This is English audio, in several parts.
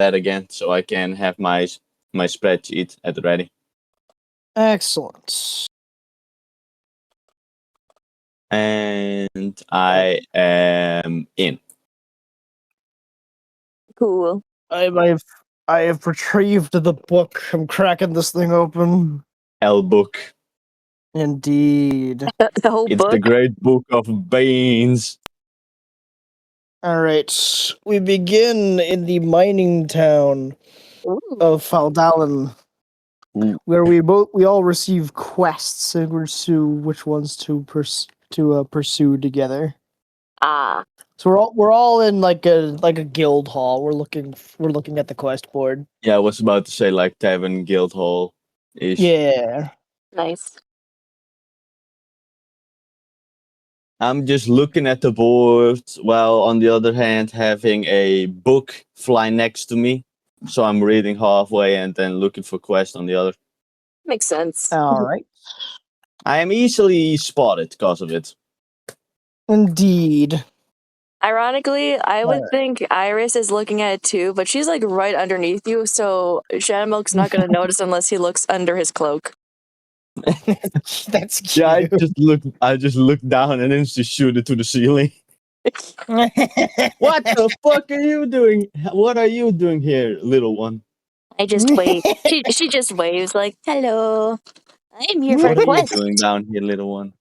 that again so I can have my spreadsheet at the ready. Excellent. And I am in. Cool. I have retrieved the book. I'm cracking this thing open. L book. Indeed. The whole It's book. the great book of Banes. All right. We begin in the mining town of Faldalen, where we all receive quests and pursue which ones to pursue together. Ah. So we're all in like a guild hall. We're looking at the quest board. Yeah, I was about to say like Tavern Guild Hall ish. Yeah. Nice. I'm just looking at the board while on the other hand having a book fly next to me. So I'm reading halfway and then looking for quests on the other. Makes sense. All right. I am easily spotted because of it. Indeed. Ironically, I would think Iris is looking at it too, but she's like right underneath you, so Shadowmilk's not going to notice unless he looks under his cloak. That's cute. Yeah, I just look down and then just shoot it to the ceiling. What the fuck are you doing? What are you doing here, little one? I just wave. She just waves like, "Hello, I'm here for What a are you quest. doing down here, little one?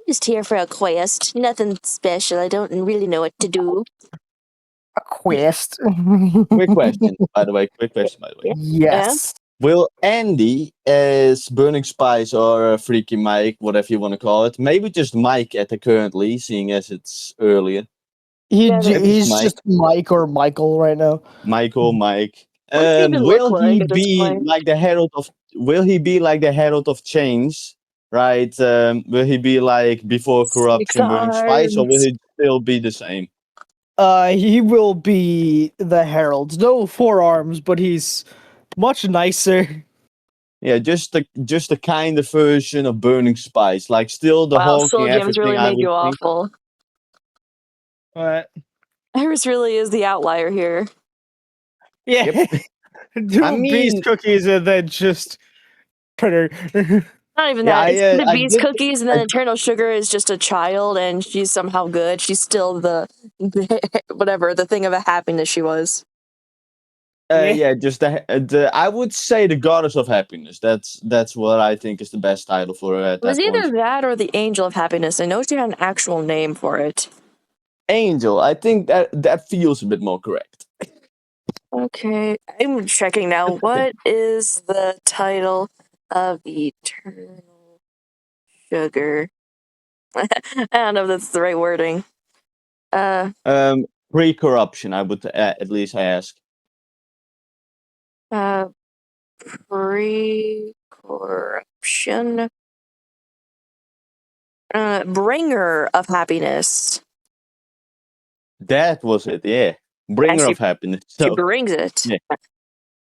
Just here for a quest. Nothing special. I don't really know what to do." A quest. Quick question, by the way. Yes. Will Andy, as Burning Spice or Freaky Mike, whatever you want to call it, maybe just Mike at the currently, seeing as it's earlier. He's Mike. just Mike or Michael right now. Michael, Mike. What does he even Will look he like at this be point? like the herald of? Will he be like the herald of change? Right? Will he be like before corruption, Burning Spice, or will he still be the same? He will be the herald. No forearms, but he's much nicer. Yeah, just the kind of version of Burning Spice, like still the Wow, hulking Soul Gems everything. really I made would you think. awful. What? Iris really is the outlier here. Yeah. Yep. Do beast cookies and then just put her. Not even Yeah, that. It's the I bees did- cookies, and then Eternal Sugar is just a child, and she's somehow good. She's still the whatever, the thing of a happiness she was. Yeah, just the I would say the goddess of happiness. That's what I think is the best title for her at It was that either point. that or the Angel of Happiness. I know she had an actual name for it. Angel, I think that feels a bit more correct. Okay, I'm checking now. What is the title of Eternal Sugar? I don't know if that's the right wording. Pre-corruption, I would at least ask. Pre-corruption. Bringer of Happiness. That was it, yeah. Bringer she- of happiness. She So, brings it. yeah.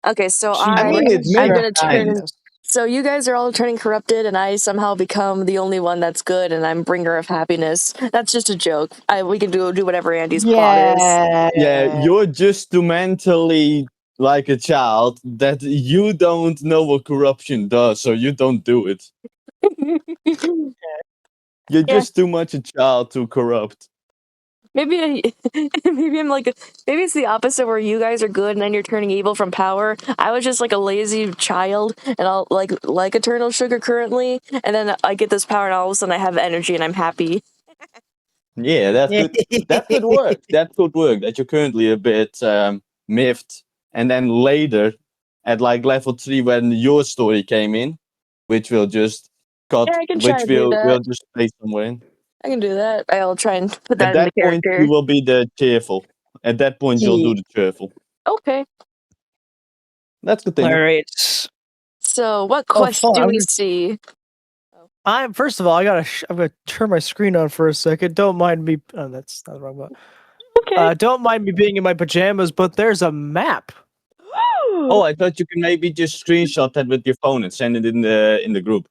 Okay, so I mean, it I'm makes gonna turn. sense. So you guys are all turning corrupted, and I somehow become the only one that's good, and I'm bringer of happiness. That's just a joke. We can do whatever Andy's plot is. Yeah, you're just too mentally like a child that you don't know what corruption does, so you don't do it. You're just too much a child to corrupt. Maybe I'm like, maybe it's the opposite where you guys are good and then you're turning evil from power. I was just like a lazy child and I'll like Eternal Sugar currently, and then I get this power and all of a sudden I have energy and I'm happy. Yeah, that could work. That could work. That you're currently a bit miffed, and then later, at like level 3, when your story came in, which will just cut, Yeah, I can try which and do that. we'll just play somewhere in. I can do that. I'll try and put that At in that the point, character. you will be the cheerful. At that point, you'll do the cheerful. Okay. Let's continue. All right. So, what quest do we see? First of all, I'm gonna turn my screen on for a second. Don't mind me. Oh, that's not the wrong one. Okay. Don't mind me being in my pajamas, but there's a map. Oh, I thought you can maybe just screenshot that with your phone and send it in the group.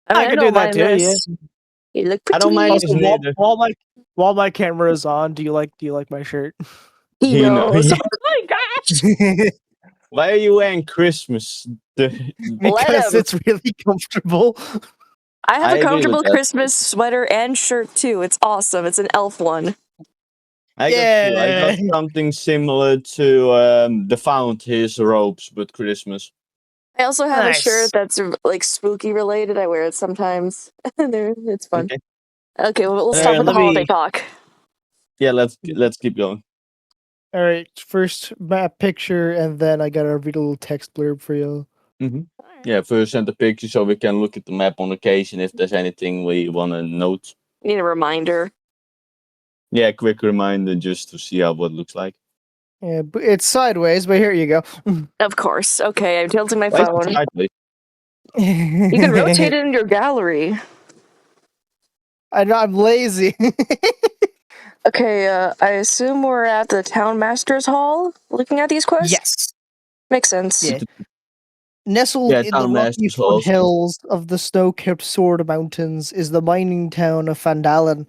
I can do that too. Yeah. You look pretty. I don't mind Also, this neither. while my camera is on, do you like my shirt? He He knows. knows. Oh my god! Why are you wearing Christmas? Because him. it's really comfortable. I have I a agree with comfortable that. Christmas sweater and shirt too. It's awesome. It's an elf one. I got two. I got Yeah. something similar to the Found his robes with Christmas. I also have a shirt Nice. that's like spooky related. I wear it sometimes. It's fun. Okay. Okay, well, we'll stop with the let me- holiday talk. Yeah, let's keep going. All right, first map picture, and then I gotta read a little text blurb for you. Yeah, first send the picture so we can look at the map on occasion if there's anything we want to note. Need a reminder. Yeah, quick reminder just to see how what it looks like. Yeah, but it's sideways, but here you go. Of course. Okay, I'm tilting my Why is it phone. sideways? You can rotate it in your gallery. I'm lazy. Okay, I assume we're at the Town Master's Hall looking at these quests? Yes. Makes sense. Yeah. Nestled Yeah, in the Town rocky Master's Hall. foothills of the snow-capped Sword Mountains is the mining town of Fandalen,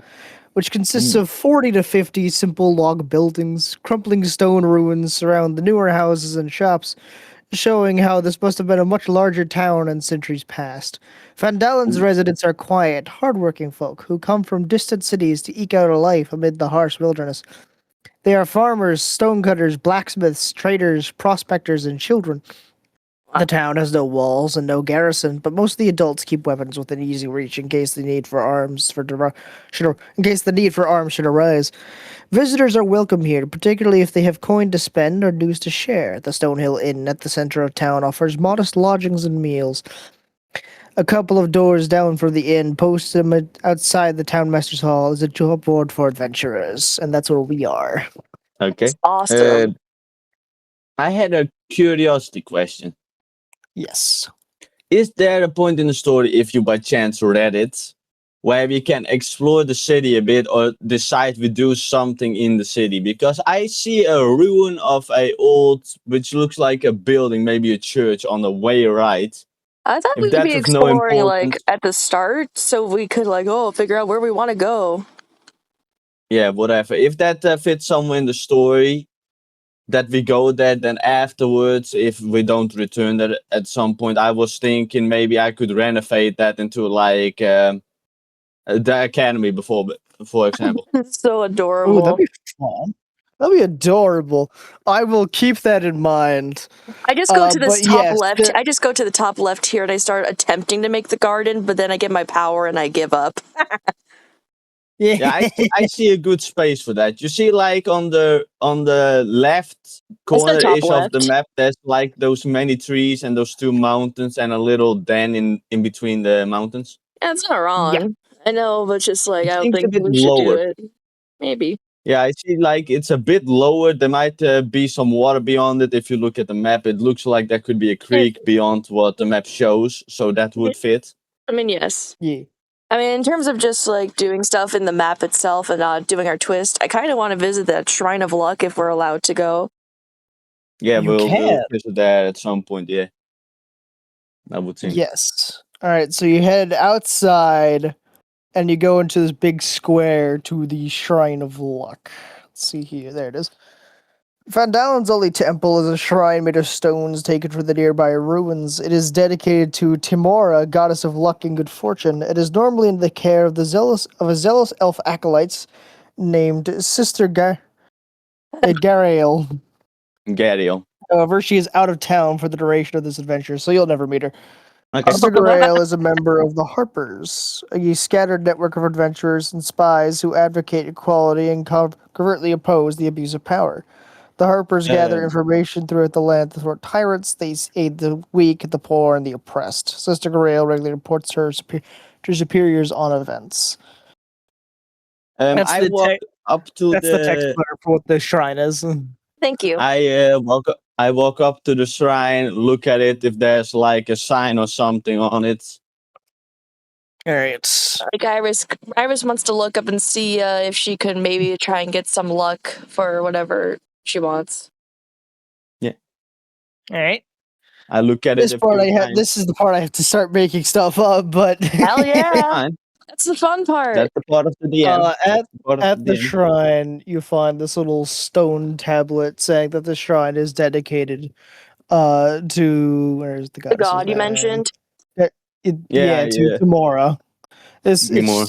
which consists of 40 to 50 simple log buildings. Crumbling stone ruins surround the newer houses and shops, showing how this must have been a much larger town in centuries past. Fandalen's residents are quiet, hardworking folk who come from distant cities to eke out a life amid the harsh wilderness. They are farmers, stonecutters, blacksmiths, traders, prospectors, and children. The town has no walls and no garrison, but most of the adults keep weapons within easy reach in case the need for arms should arise. Visitors are welcome here, particularly if they have coin to spend or dues to share. The Stonehill Inn at the center of town offers modest lodgings and meals. A couple of doors down from the inn, posted outside the townmaster's hall, is a job board for adventurers, and that's where we are. Okay. Awesome. I had a curiosity question. Yes. Is there a point in the story, if you by chance read it, where we can explore the city a bit or decide we do something in the city? Because I see a ruin of a old, which looks like a building, maybe a church on the way right. I thought If we would that's be of no exploring like importance. at the start, so we could like figure out where we want to go. Yeah, whatever. If that fits somewhere in the story, that we go there, then afterwards, if we don't return that at some point, I was thinking maybe I could renovate that into like the academy for example. It's so Oh, adorable. that'd be fun. That'd be adorable. I will keep that in mind. I just go to this but top yes, left. I just go to the top left here and I start attempting to make the garden, but then I get my power and I give up. Yeah, I see a good space for that. You see, like on the left corner-ish top of the left. map, there's like those many trees and those two mountains and a little den in between the mountains. Yeah, it's not wrong. Yeah. I know, but just like I don't Seems a think bit we should do lower. it. Maybe. Yeah, I see. Like it's a bit lower. There might be some water beyond it. If you look at the map, it looks like there could be a creek beyond what the map shows, so that would fit. I mean, yes. Yeah. I mean, in terms of just like doing stuff in the map itself and doing our twist, I kind of want to visit that Shrine of Luck if we're allowed to go. Yeah, You we'll can. visit that at some point. Yeah, I would think. Yes. All right. So you head outside, and you go into this big square to the Shrine of Luck. Let's see here. There it is. Fandalen's only temple is a shrine made of stones taken from the nearby ruins. It is dedicated to Timora, goddess of luck and good fortune. It is normally in the care of a zealous elf acolytes named Sister Garael. Gariel. However, she is out of town for the duration of this adventure, so you'll never meet her. Okay. Sister Garael is a member of the Harpers, a scattered network of adventurers and spies who advocate equality and covertly oppose the abuse of power. The Harpers gather information throughout the land to thwart tyrants. They aid the weak, the poor, and the oppressed. Sister Garael regularly reports her to superiors on events. I walk up to That's the text letter for what the shrine is. Thank you. I walk up to the shrine, look at it if there's like a sign or something on it. All right. Like Iris wants to look up and see if she could maybe try and get some luck for whatever she wants. Yeah. All right. I look at This it. is the part I have to start making stuff up, but Hell yeah! That's the fun part. That's the part of the DM. At the shrine, you find this little stone tablet saying that the shrine is dedicated to where's the The goddess's god you name? mentioned. To Tamora. It's Timor.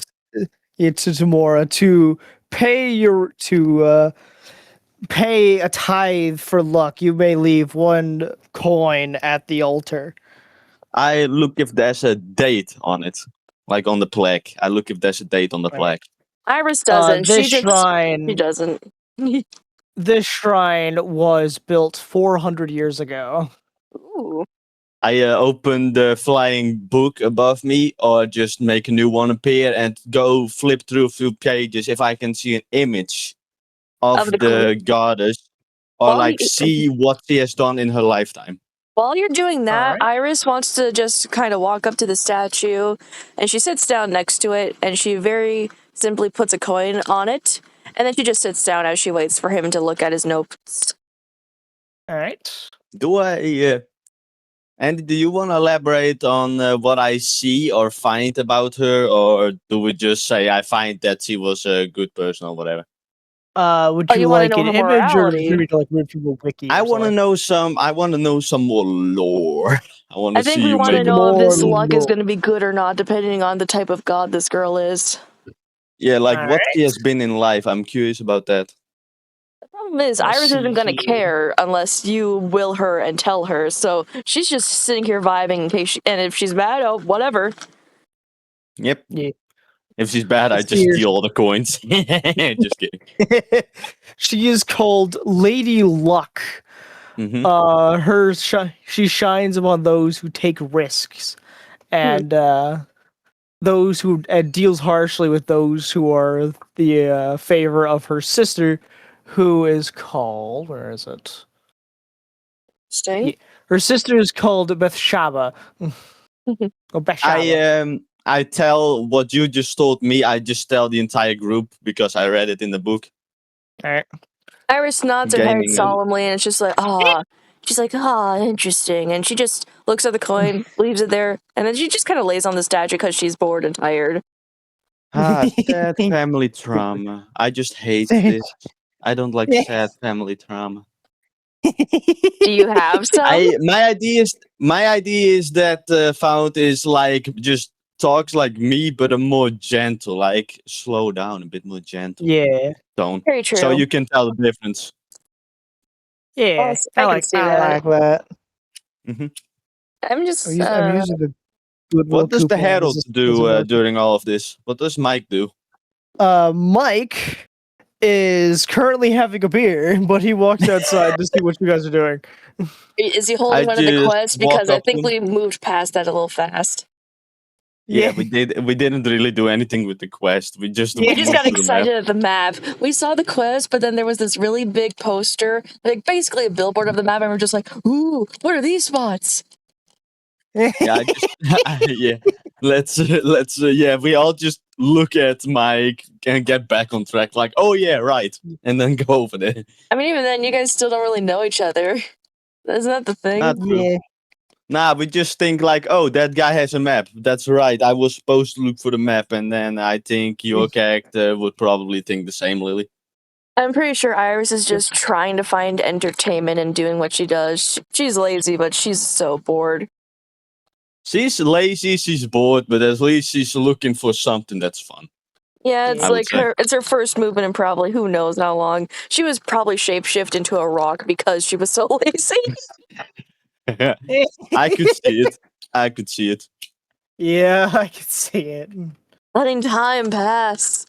it's to Tamora to pay a tithe for luck. You may leave 1 coin at the altar. I look if there's a date on it, like on the plaque. I look if there's a date on the Right. plaque. Iris doesn't. This She shrine doesn't. this shrine was built 400 years ago. Ooh. I open the flying book above me, or just make a new one appear and go flip through a few pages if I can see an image of the the goddess, or Well, like see what she has done in her lifetime. While you're doing that, Alright. Iris wants to just kind of walk up to the statue, and she sits down next to it, and she very simply puts a coin on it, and then she just sits down as she waits for him to look at his notes. All right. Do I, Andy, do you want to elaborate on what I see or find about her, or do we just say I find that she was a good person or whatever? Would you you wanna like know an her image, or morality? should we like read from the wiki? I or want to something? know some. I want to know some more lore. I want to I think see we you want to make. know if this More luck is lore. going to be good or not, depending on the type of god this girl is. Yeah, like what Alright. she has been in life. I'm curious about that. The problem is, Let's Iris isn't see going to here. care unless you will her and tell her. So she's just sitting here vibing in case and if she's mad, oh, whatever. Yep. Yeah. If she's bad, I Let's just see steal all the coins. Just kidding. She is called Lady Luck. Mm-hmm. She shines among those who take risks, and those who deals harshly with those who are the favor of her sister, who is called, where is it? Interesting. Yeah, her sister is called Bathsheba. Or Bathsheba. I tell what you just told me. I just tell the entire group because I read it in the book. Alright. Iris nods her head Gaining solemnly, and it's just like, ah. She's like, ah, interesting. And she just looks at the coin, leaves it there, and then she just kind of lays on the statue because she's bored and tired. Sad family trauma. I just hate this. I don't like sad family trauma. Do you have some? My idea is that Found is like just talks like me, but a more gentle, like slow down, a bit more gentle Yeah. tone. Very true. So you can tell the difference. Yeah. I can see that. like that. I'm just. I'm using the Goodwill What does the coupon as Herald a- as a do motion. during all of this? What does Mike do? Mike is currently having a beer, but he walks outside to see what you guys are doing. Is he holding one of the just quests? walk Because I up think to him. we moved past that a little fast. Yeah, we did. We didn't really do anything with the quest. We just We just moved got to the map. excited at the map. We saw the quest, but then there was this really big poster, like basically a billboard of the map, and we're just like, ooh, what are these spots? Yeah, I just yeah. Let's yeah. We all just look at Mike and get back on track. Like, oh yeah, right, and then go over there. I mean, even then, you guys still don't really know each other. Isn't that the thing? Not true. Yeah. Nah, we just think like, oh, that guy has a map. That's right. I was supposed to look for the map, and then I think your character would probably think the same, Lily. I'm pretty sure Iris is just trying to find entertainment and doing what she does. She's lazy, but she's so bored. She's lazy, she's bored, but at least she's looking for something that's fun. Yeah, it's I would like say. it's her first movement in probably who knows how long. She was probably shapeshift into a rock because she was so lazy. I could see it. I could see it. Yeah, I can see it. Letting time pass.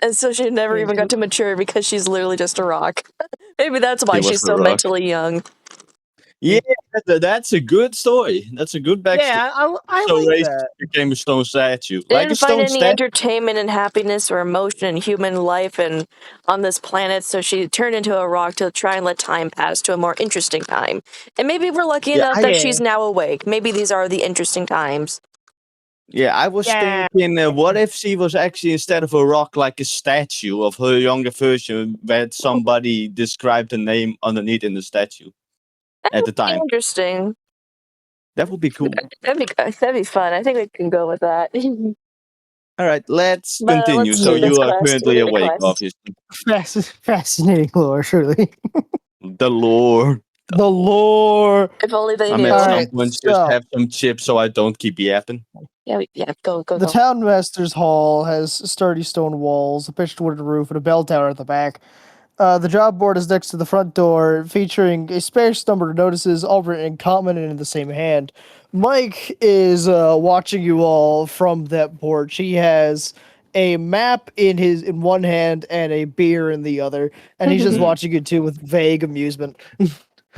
And so she never even got to mature because she's literally just a rock. Maybe that's why She was she's a so rock. mentally young. Yeah, that's a good story. That's a good backstory. Yeah, I So like raised that. became a stone statue. They Like a didn't find stone any statue. entertainment and happiness or emotion in human life and on this planet, so she turned into a rock to try and let time pass to a more interesting time. And maybe we're lucky Yeah, enough that she's now awake. Maybe these are the interesting times. Yeah, I was thinking, what if she was actually, instead of a rock, like a statue of her younger version, where somebody described the name underneath in the statue at the time. Interesting. That would be cool. That'd be fun. I think we can go with that. All right, let's But continue. let's So do this you are quest. currently We need a awake, quest. obviously. Fascinating lore, surely. The lore. The lore. If only they I'm knew. at All some right, point just so have some chips so I don't keep yapping. Yeah, go. the town master's hall has sturdy stone walls, a pitched wooden roof, and a bell tower at the back. The job board is next to the front door, featuring a sparse number of notices, all written in common and in the same hand. Mike is watching you all from that porch. He has a map in one hand and a beer in the other, and he's just Mhm. watching you two with vague amusement.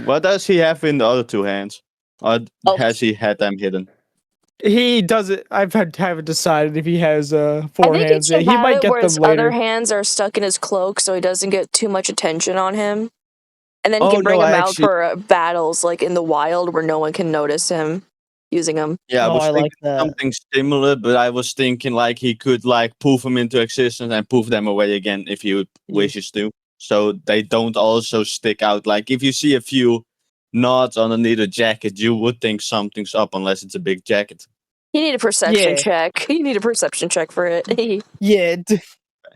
What does he have in the other two hands? Or Oh. has he had them hidden? He doesn't. haven't decided if he has I four think hands. he should He have might it get where them his later. other hands are stuck in his cloak so he doesn't get too much attention on him. And then he Oh, can bring no, them I out actually... for battles, like in the wild where no one can notice him using them. Yeah, I Oh, was I like thinking that. something similar, but I was thinking like he could like poof them into existence and poof them away again if he wishes to. So they don't also stick out. Like if you see a few knots underneath a jacket, you would think something's up unless it's a big jacket. You need a perception check. You need a perception check for it. Yeah.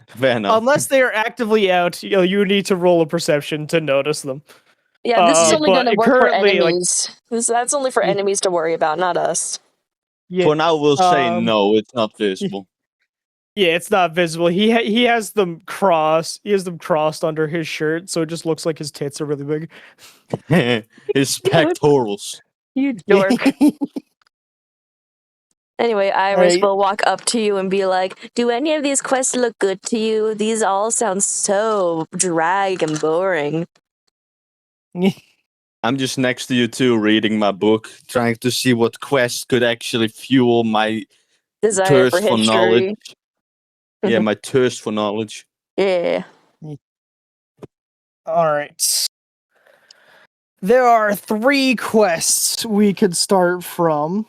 Fair enough. Unless they are actively out, you need to roll a perception to notice them. Yeah, this is only going to but work for currently, like, enemies. That's only for Yeah. enemies to worry about, not us. yeah, For now, we'll say no, it's not visible. yeah, it's not visible. He has them crossed. He has them crossed under his shirt, so it just looks like his tits are really big. His pectorals. You dork. Anyway, Iris Right. will walk up to you and be like, do any of these quests look good to you? These all sound so drag and boring. I'm just next to you too, reading my book, trying to see what quest could actually fuel my Desire thirst for for history. knowledge. Yeah, my thirst for knowledge. Yeah. All right. There are 3 quests we could start from.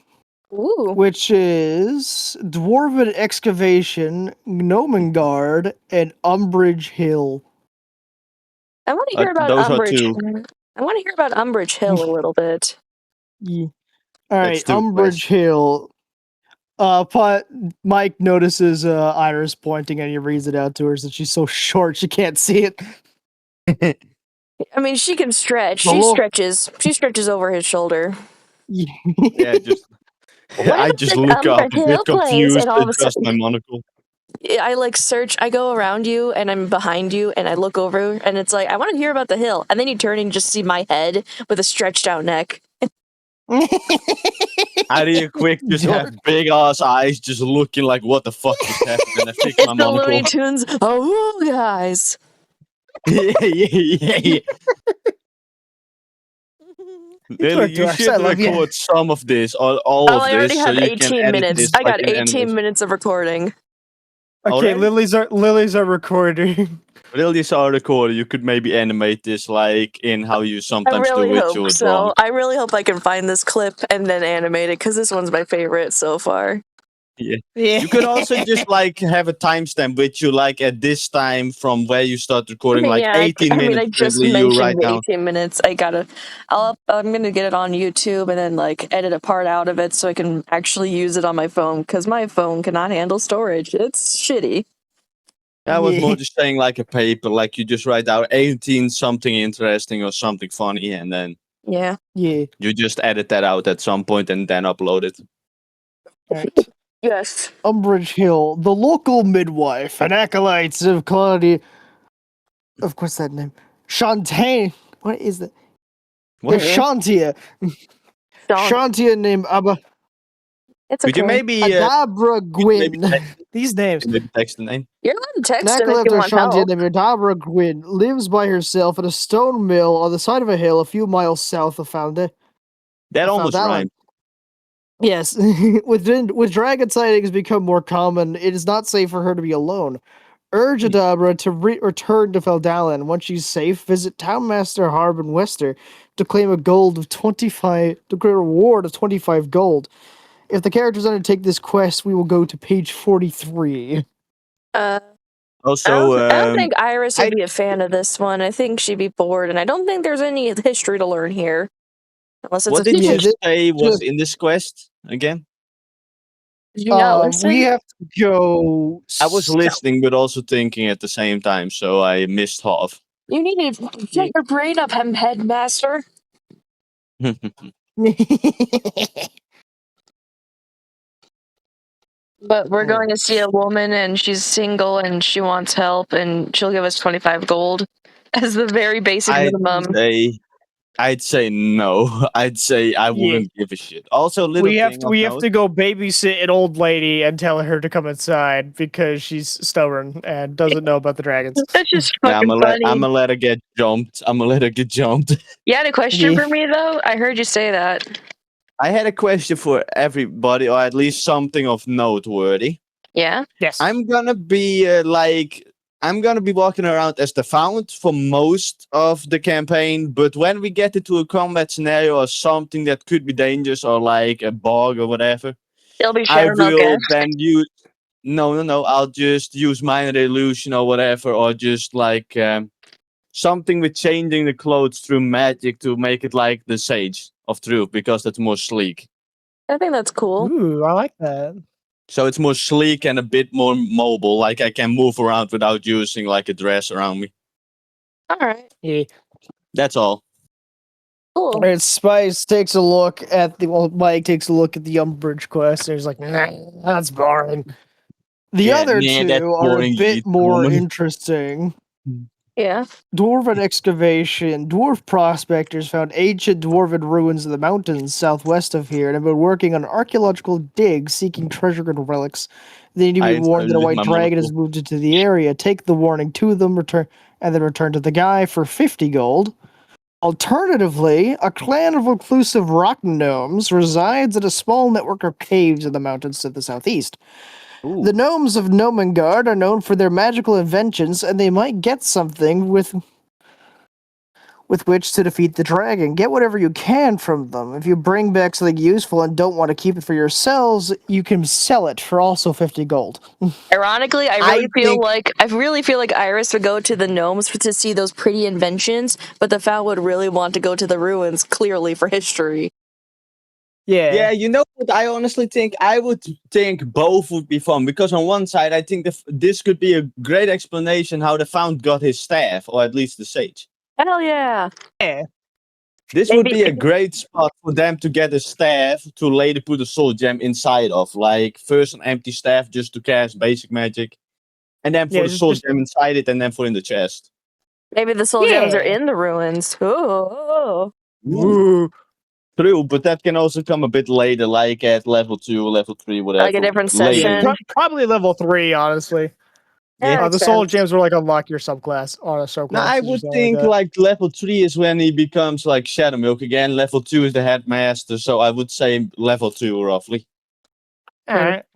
Ooh. Which is Dwarven Excavation, Gnomengard, and Umbridge Hill. I want to hear about those are Umbridge. 2. I want to hear about Umbridge Hill a little bit. Yeah. All right, That's 2 Umbridge quests. Hill. Mike notices Iris pointing and he reads it out to her since she's so short she can't see it. I mean, she can stretch. The She lo- stretches. She stretches over his shoulder. Yeah, just What I about just this look up, a Umbridge bit Hill place? confused, And all of a adjust my sudden, monocle. I like search. I go around you and I'm behind you and I look over and it's like, I want to hear about the hill. And then you turn and just see my head with a stretched out neck. How do you quick just have big ass eyes just looking like what the fuck just happened and I fix It's my the Looney monocle. Tunes. Oh, guys. yeah. Really, you Dorks, I should love you. record some of this, or all Oh, of I already this, so have you can 18 edit minutes. this I like got an 18 animation. minutes of recording. Okay, Already? lilies are recording. Really, are recorded. You could maybe animate this like in how you I sometimes do really with hope your so. drawing. I really hope I can find this clip and then animate it because this one's my favorite so far. Yeah. Yeah. You could also just like have a timestamp with you like at this time from where you start recording, like Yeah, 18 minutes. I just currently, you write mentioned down. 18 minutes. I'm gonna get it on YouTube and then like edit a part out of it so I can actually use it on my phone because my phone cannot handle storage. It's shitty. I was Yeah. more just saying like a paper, like you just write out 18 something interesting or something funny, and then Yeah. Yeah. you just edit that out at some point and then upload it. Right. Yes. Umbridge Hill, the local midwife and acolytes of quality. Of course, that name. Shantae. What is that? What? Shantia. Don't. Shantia named Abba. It's Could okay. you maybe Adabra maybe Gwyn. These names. maybe text the name? You're allowed to An text him if acolyte you of want Shantia help. named Adabra Gwyn lives by herself at a stone mill on the side of a hill a few miles south of That of almost Faldalin. rhymed. Yes, with dragon sightings become more common, it is not safe for her to be alone. Urge Adabra to return to Feldalin. Once she's safe, visit Townmaster Harbin Wester to claim a reward of 25 gold. If the characters undertake this quest, we will go to page 43. Also, I don't think Iris would I- be a fan of this one. I think she'd be bored, and I don't think there's any history to learn here. Unless it's what a did you Yeah, say was in this quest again? Did you not listen? We have to go. I was south. listening, but also thinking at the same time, so I missed half. You need to get your brain up, headmaster. But we're going to see a woman, and she's single, and she wants help, and she'll give us 25 gold as the very basic minimum. I'd say no. I'd say I wouldn't give a shit. Also, little we have thing to of we have note, to go babysit an old lady and tell her to come inside because she's stubborn and doesn't know about the dragons. That's just yeah, fucking funny. I'm gonna let her get jumped. You had a question Yeah. for me, though? I heard you say that. I had a question for everybody, or at least something of noteworthy. Yeah? Yes. I'm gonna be I'm gonna be walking around as the Fount for most of the campaign, but when we get into a combat scenario or something that could be dangerous, or like a bug or whatever, It'll be I Shadow will Guest. then use. No. I'll just use minor illusion or whatever, or just like something with changing the clothes through magic to make it like the Sage of Truth, because that's more sleek. I think that's cool. Ooh, I like that. So it's more sleek and a bit more mobile. Like I can move around without using like a dress around me. Alright. Yeah. That's all. Cool. Alright, Spice takes a look at Mike takes a look at the Umbridge quest and he's like, nah, that's boring. The other that's two are a boring, bit you more woman. interesting. Yeah. Dwarven excavation. Dwarf prospectors found ancient dwarven ruins in the mountains southwest of here and have been working on archaeological digs seeking treasure and relics. They need to be warned that a white dragon has moved into the area. Take the warning to them, return to the guy for 50 gold. Alternatively, a clan of reclusive rock gnomes resides in a small network of caves in the mountains to the southeast. Ooh. The gnomes of Gnomengard are known for their magical inventions, and they might get something with which to defeat the dragon. Get whatever you can from them. If you bring back something useful and don't want to keep it for yourselves, you can sell it for also 50 gold. Ironically, I really feel like Iris would go to the gnomes to see those pretty inventions, but the Fowl would really want to go to the ruins, clearly for history. Yeah, you know what? I honestly think I would think both would be fun, because on one side I think this could be a great explanation how the Fount got his staff, or at least the Sage. Hell yeah! Yeah. This would be a great spot for them to get a staff to later put a soul gem inside of. Like first an empty staff just to cast basic magic, and then for the soul gem inside it, and then for in the chest. Maybe the soul gems are in the ruins. Ooh. True, but that can also come a bit later, like at level 2, level 3, whatever. Like a different later. session. Probably level 3, honestly. Yeah, the soul gems will like unlock your subclass or a subclass. No, I would think like level 3 is when he becomes like Shadow Milk again. Level 2 is the headmaster, so I would say level 2 roughly. Alright.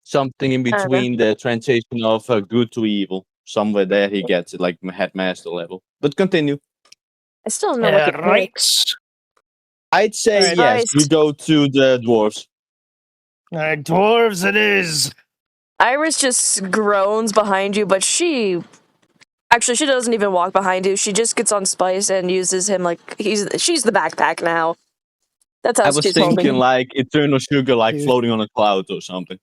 Something in between the transition of good to evil. Somewhere there he gets it, like headmaster level. But continue. I still don't know what to pick. I'd say yes, we go to the dwarves. Alright, dwarves it is. Iris just groans behind you, but she doesn't even walk behind you. She just gets on Spice and uses him like she's the backpack now. That's how I was thinking like eternal sugar, like floating on a cloud or something.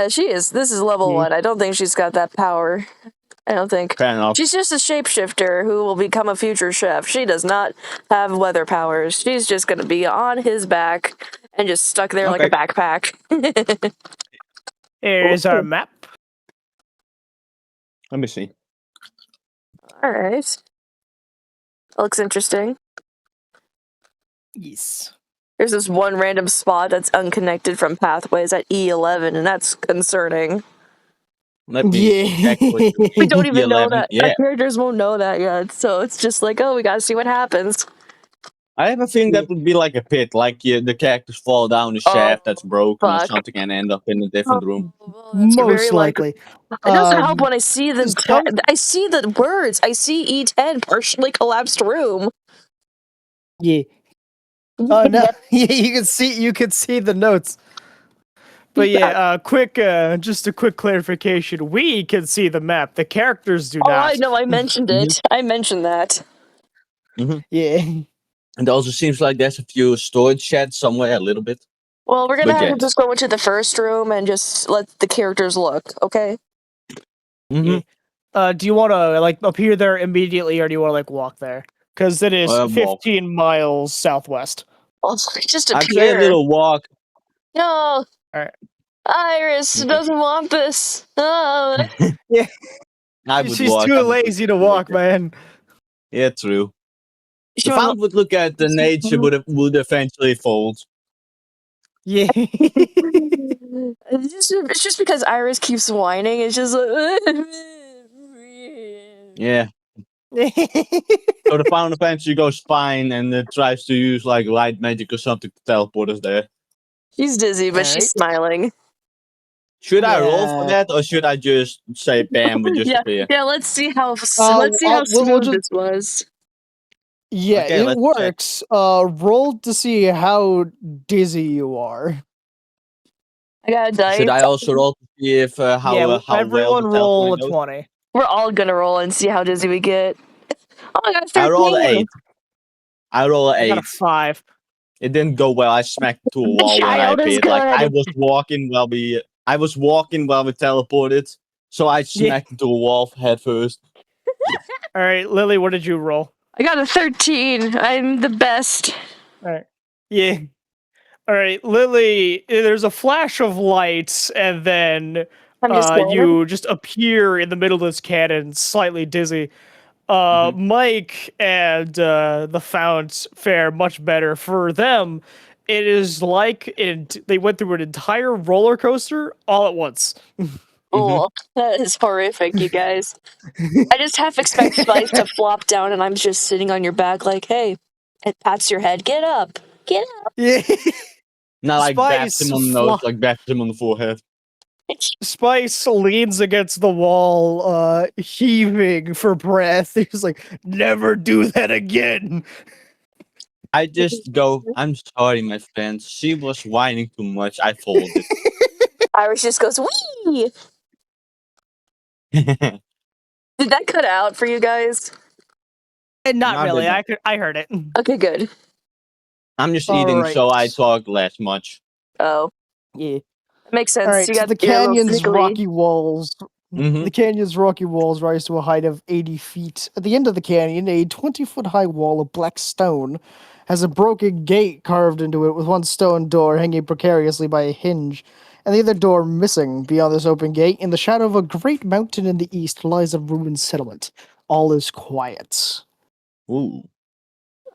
She is. This is level 1. I don't think she's got that power. I don't think. Fair enough. She's just a shapeshifter who will become a future chef. She does not have weather powers. She's just going to be on his back and just stuck there like a backpack. Here's our map. Let me see. Alright. Looks interesting. Yes. There's this one random spot that's unconnected from pathways at E11, and that's concerning. Let me check what we don't even know E11. that. Yeah. Our characters won't know that yet, so it's just like, oh, we gotta see what happens. I have a feeling that would be like a pit, like the characters fall down a shaft that's broken or something and end up in a different room. Most likely. It doesn't help when I see I see the words. I see E10 partially collapsed room. Yeah. Oh no! Yeah, you can see the notes. But yeah, just a quick clarification. We can see the map. The characters do not. Oh, I know. I mentioned it. I mentioned that. Yeah. And it also seems like there's a few storage sheds somewhere a little bit. Well, we're gonna But have to yes. just go into the first room and just let the characters look, okay? Mm-hmm. Do you want to like appear there immediately, or do you want to like walk there? Because it is Walk. 15 miles southwest. Well, just I'd say a appear. little walk. No, Alright. Iris doesn't want this. Oh. Yeah, I would she's walk. too I would lazy to look walk, at- man. Yeah, true. She The Found would look at the nature would eventually fold. Yeah. it's just because Iris keeps whining. It's just like. Yeah. So the Found eventually goes fine and tries to use like light magic or something to teleport us there. She's dizzy, but she's Alright. smiling. Should I roll for Yeah. that, or should I just say bam, we just appear? Yeah. Let's see how we'll smooth just- this was. Yeah, Okay, it let's works. Roll to see how dizzy you are. I got a dice. Should I also roll to see if how well everyone the roll a teleporting goes? 20. We're all gonna roll and see how dizzy we get. Oh, I got a 13. I rolled an 8. I roll an I got a 8. 5. It didn't go well. I smacked into a wall when I child is appeared. Like I good. was walking while we teleported, so I smacked into a wall head first. All right, Lily, what did you roll? I got a 13. I'm the best. All right. Yeah. All right, Lily, there's a flash of lights, and then I'm just you just appear in the middle of this cannon, slightly dizzy. Mike and the Founts fare much better. For them, it is like they went through an entire roller coaster all at once. Oh, that is horrific, you guys. I just half expect Spice to flop down and I'm just sitting on your back like, hey, it pats your head. Get up. Get up. Yeah. Not like Spice bats him on the nose, like bats him on the forehead. Spice leans against the wall, heaving for breath. He's like, never do that again. I just go, I'm sorry, my friend. She was whining too much. I folded. Iris just goes, wee! Did that cut out for you guys? And not No, I really. didn't. I heard it. Okay, good. I'm just All eating, right. so I talk less much. Oh, Yeah. makes sense. All right. You So got the your little canyon's sniggly. rocky walls. Mhm. The canyon's rocky walls rise to a height of 80 feet. At the end of the canyon, a 20-foot high wall of black stone has a broken gate carved into it, with one stone door hanging precariously by a hinge, and the other door missing. Beyond this open gate, in the shadow of a great mountain in the east, lies a ruined settlement. All is quiet. Ooh.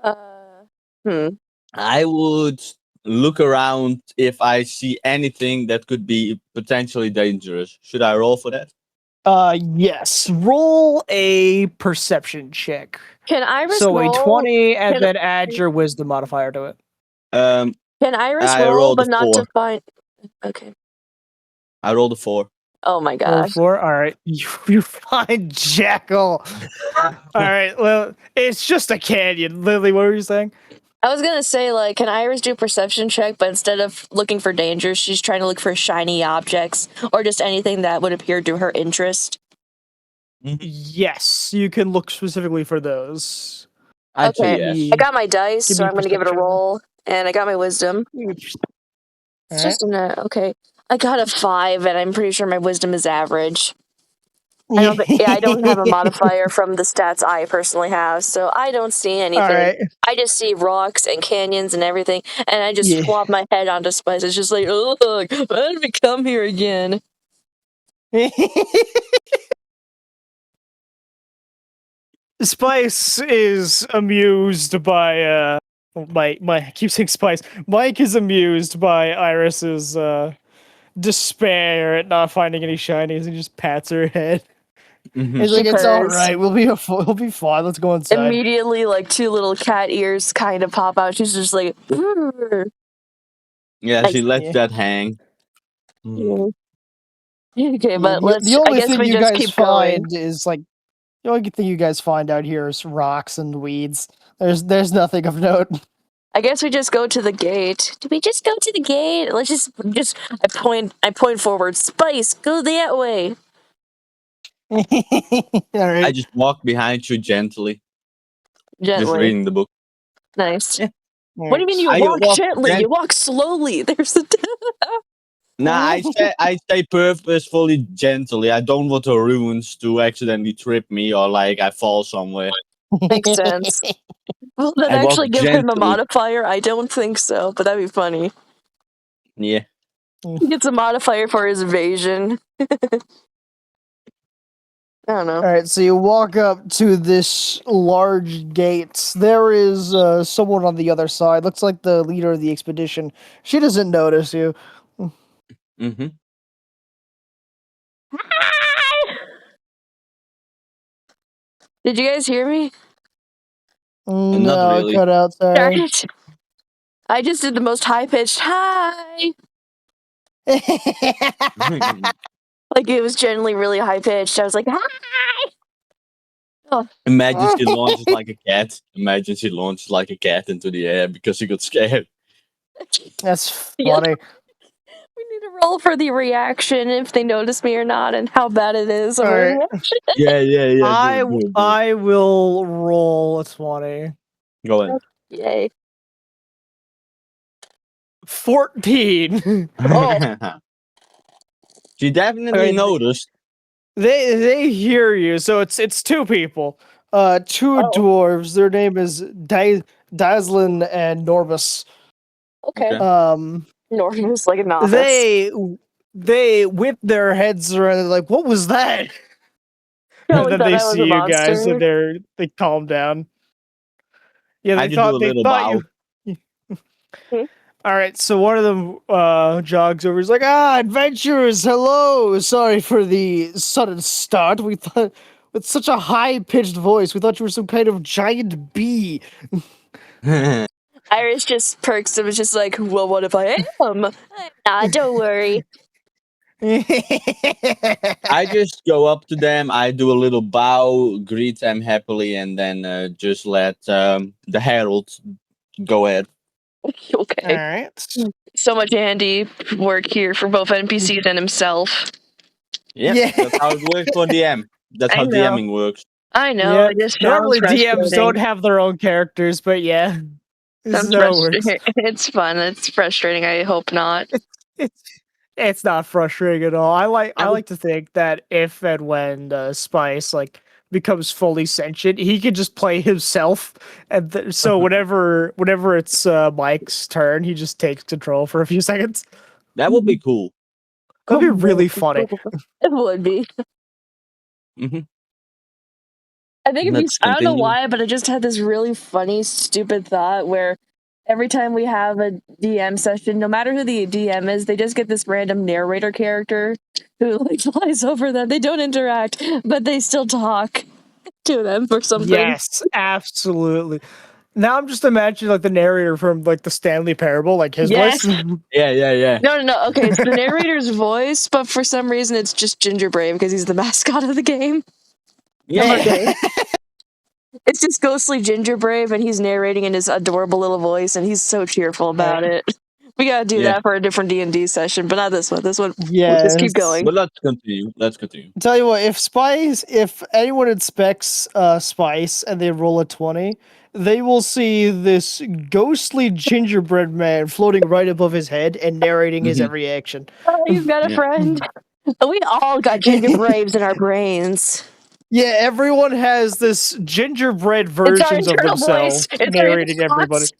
Hmm. I would look around if I see anything that could be potentially dangerous. Should I roll for that? Yes. Roll a perception check. Can Iris So roll? a 20, and can- then add your wisdom modifier to it. Um, Can Iris I roll, rolled but a not 4. to find? Okay. I rolled a 4. Oh my Roll gosh. 4. All right. You find Jackal. All right. Well, it's just a canyon. Lily, what were you saying? I was gonna say, like, can Iris do perception check, but instead of looking for danger, she's trying to look for shiny objects or just anything that would appear to her interest. Yes, you can look specifically for those. I'd say Okay. yes. I got my dice, Give so me I'm gonna give it a perception. roll, and I got my wisdom. It's Just okay. I got a 5, and I'm pretty sure my wisdom is average. I don't have a modifier from the stats I personally have, so I don't see anything. All right. I just see rocks and canyons and everything, and I just flop my head onto Spice. It's just like, oh, why did we come here again? Spice is amused by I keep saying Spice. Mike is amused by Iris's despair at not finding any shinies, and just pats her head. He's like, "It's all right. We'll be fine. Let's go inside." Immediately, like 2 little cat ears kind of pop out. She's just like, Yeah, she lets that hang. okay, Yeah, but the only I guess thing we you just guys keep going. find is like the only thing you guys find out here is rocks and weeds. There's nothing of note. I guess we just go to the gate. Do we just go to the gate? Let's just I point forward. Spice, go that way. All right. I just walk behind you gently. Gently. Just reading the book. Nice. Yeah. What do you mean you I walk walk gently? gent- You walk slowly. There's a Nah, I say purposefully gently. I don't want the runes to accidentally trip me or like I fall somewhere. makes sense. Will that I walk actually give him a gently. modifier? I don't think so, but that'd be funny. Yeah. He gets a modifier for his evasion. I don't know. All right, so you walk up to this large gate. There is someone on the other side. Looks like the leader of the expedition. She doesn't notice you. Mm-hmm. Did you guys hear me? Not No, really. cut out. Darn Sorry. it. I just did the most high-pitched hi. Like, it was generally really high-pitched. I was like, hi! Oh, Imagine she launches like a cat. Imagine she launches like a cat into the air because she got scared. That's Yeah. funny. we need to roll for the reaction, if they notice me or not, and how bad it is of a All right. reaction. Yeah. Do I it. I will roll a 20. Go ahead. Yay. 14. She definitely Alright. noticed. They hear you, so it's two people. Two Oh. dwarves. Their name is Daslin and Norbus. Okay. Okay. Norman's like a novice. They whip their heads around. They're like, "What was that?" Probably And then thought they I was see a you guys, monster. and they calm down. Yeah, I just do a they little thought bow. you. Hmm? All right, so one of them jogs over. He's like, adventurers, hello. Sorry for the sudden start. We thought with such a high-pitched voice, we thought you were some kind of giant bee." Iris just perks and was just like, well, what if I am? Nah, don't worry. I just go up to them. I do a little bow, greet them happily, and then just let the herald go ahead. Okay. All right. So much handy work here for both NPCs and himself. Yeah, Yeah. that's how it works for DM. That's I how know. DMing works. I know. Yeah. I just Normally sounds DMs frustrating. don't have their own characters, but yeah, this is Sounds how it works. frustrating. It's fun. It's frustrating. I hope not. It's not frustrating at all. I I would- like to think that if and when Spice becomes fully sentient, he can just play himself, and so whenever it's Mike's turn, he just takes control for a few seconds. That would be cool. That'd be really funny. It would be. Mm-hmm. I think Let's I don't know continue. why, but I just had this really funny, stupid thought where every time we have a DM session, no matter who the DM is, they just get this random narrator character who like flies over them. They don't interact, but they still talk to them or something. Yes, absolutely. Now I'm just imagining the narrator from the Stanley Parable, his Yes. voice. Yeah. No. Okay, it's the narrator's voice, but for some reason it's just Ginger Brave because he's the mascot of the game. Yeah. It's just ghostly Ginger Brave, and he's narrating in his adorable little voice, and he's so cheerful about it. We gotta do Yeah. that for a different D&D session, but not this one. This one, we'll Yes. just keep going. But let's continue. Tell you what, if anyone inspects Spice and they roll a 20, they will see this ghostly gingerbread man floating right above his head and narrating his Mhm. every action. Oh, you've got a Yeah. friend. We all got Ginger Braves in our brains. Yeah, everyone has this gingerbread It's our versions of internal themselves voice. It's our narrating inner everybody. thoughts.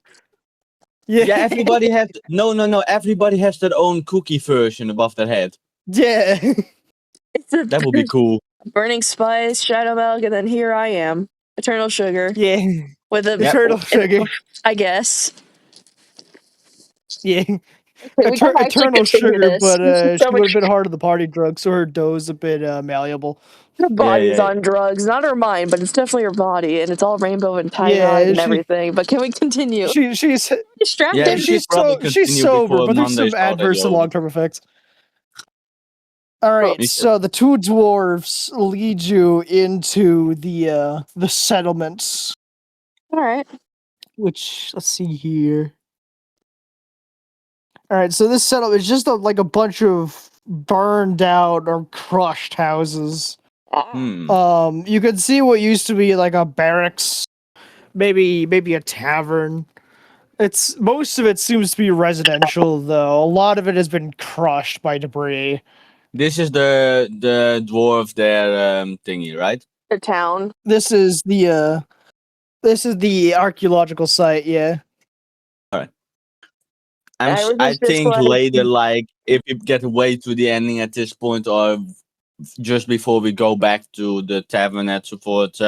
Yeah, everybody has no. Everybody has their own cookie version above their head. Yeah. It's a That would be cool. Burning Spice, Shadow Milk, and then here I am, Eternal Sugar, Yeah. with a Eternal sugar. I guess. Yeah. We can actually Eternal continue sugar, this. but So she would much- have been hard on the party drug, so her dough's a bit malleable. Her body's yeah. on drugs, not her mind, but it's definitely her body, and it's all rainbow and tie-dye and everything. But can we continue? She's Distracted. Yeah, she's probably she's continue sober, before but there's some Monday's already adverse and over. long-term effects. All right, Me too. so the two dwarves lead you into the settlements, All right. which let's see here. All right, so this settlement is just a bunch of burned out or crushed houses. You can see what used to be a barracks, maybe a tavern, It's most of it seems to be residential, though. A lot of it has been crushed by debris. This is the dwarf their thingy, right? The town. This is the archaeological site. Yeah. Iris I is just think like, later, like if we get way to the ending at this point, or just before we go back to the tavern at support,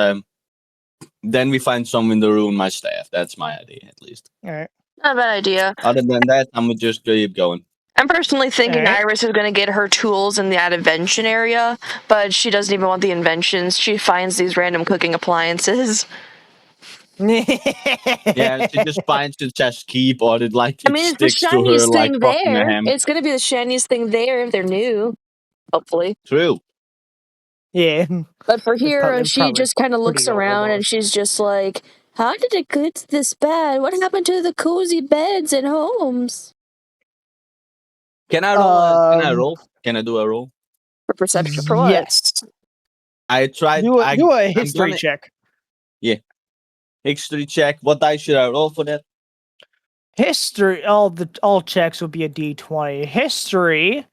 then we find someone to ruin my staff. That's my idea, at least. All right. not a bad idea. Other than that, I'm gonna just keep going. I'm personally thinking Alright. Iris is going to get her tools in that invention area, but she doesn't even want the inventions. She finds these random cooking appliances. Yeah, she just finds it says keep, or it like I it mean, it's the sticks to her shiniest like thing fucking a there. ham. It's going to be the shiniest thing there if they're new, hopefully. True. Yeah. But for here, probably- she probably just kind of looks pretty old around and almost. she's just like, how did it get this bad? What happened to the cozy beds and homes? Can I roll? Can I Um, roll? Can I do a roll? For perception, for what? Yes. I tried. Do a I'm history gonna- check. History check. What dice should I roll for that? History. All checks would be a D20. History.